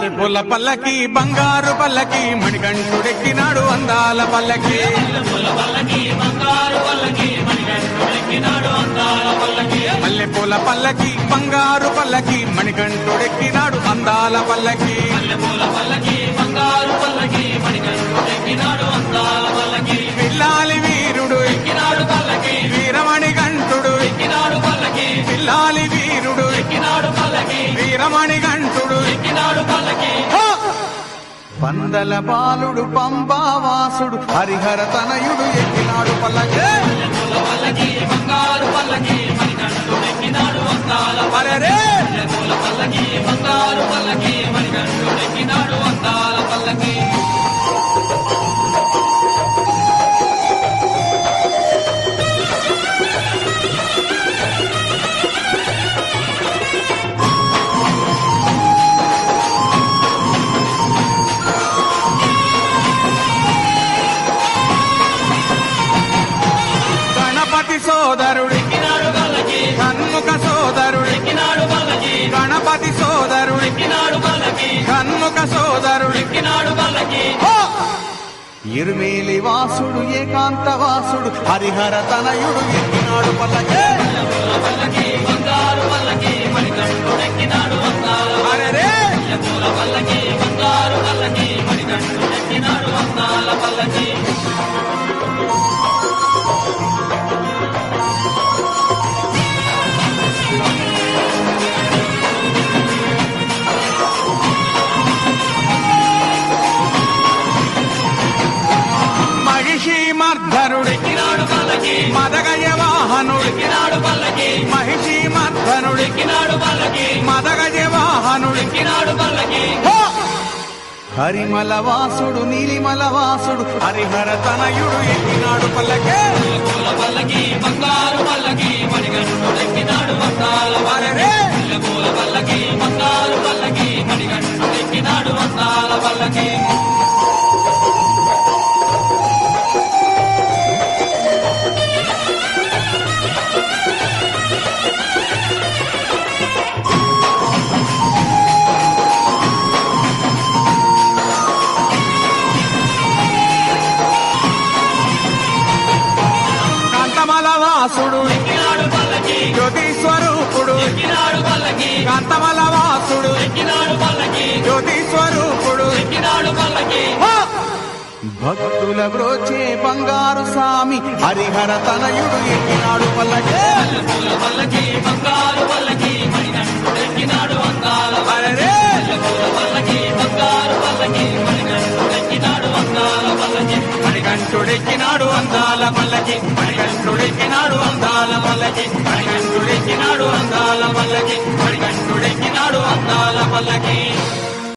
మల్లెపూల పల్లకి బంగారు పల్లకి మణికంఠుడెక్కినాడు అందాల పల్లకి మల్లెపూల పల్లకి బంగారు పల్లకి మణికంఠుడెక్కినాడు అందాల పల్లకి పిల్లాలి వీరుడు ఎక్కినాడు పల్లకి వీరమణి గంటుడు ఎక్కినాడు పల్లకి పిల్లాలి వీరుడు ఎక్కినాడు పల్లకి వీరమణి గంటుడు ఎక్కినాడు పల్లకి పందల బాలుడు పంబావాసుడు హరిహర తనయుడు ఎక్కినాడు పల్లకి బంగారు పల్లకి మణికంఠుడెక్కినాడు అందాల పల్లకి బంగారు పల్లకి మణికంఠుడెక్కినాడు అందాల పల్లకి సోదరుడు షణ్ముఖ సోదరుడు గణపతి సోదరుడు షణ్ముఖ సోదరుడు ఇరుమేలి వాసుడు ఏకాంత వాసుడు హరిహర తనయుడు ఎక్కినాడు పల్లకి మర్ధనుడు మదగజ వాహనుడు మహిషి మర్ధనుడు మదగజ వాహనుడు హరిమల వాసుడు నీలిమల వాసుడు హరిహర తనయుడు ఎక్కినాడు పల్లకి బంగారు పల్లకి మణికంఠుడెక్కినాడు అందాల పల్లకి బంగారు పల్లకి మణికంఠుడెక్కినాడు అందాల పల్లకి వాసుడు జ్యోతి స్వరూపుడు కాంతమల వాసుడు జ్యోతి స్వరూపుడు భక్తుల బ్రోచే బంగారు స్వామి హరిహర తనయుడు ఎక్కినాడు పల్లకి బంగారు పల్లకి మణికంఠుడెక్కినాడు అందాల పల్లకి బంగారు పల్లకి మణికంఠుడెక్కినాడు అందాల పల్లకి మణికంఠుడెక్కినాడు అందాల పల్లకి మణికంఠుడెక్కినాడు అందాల పల్లకి మణికంఠుడెక్కినాడు అందాల పల్లకి మణికంఠుడెక్కినాడు అందాల పల్లకి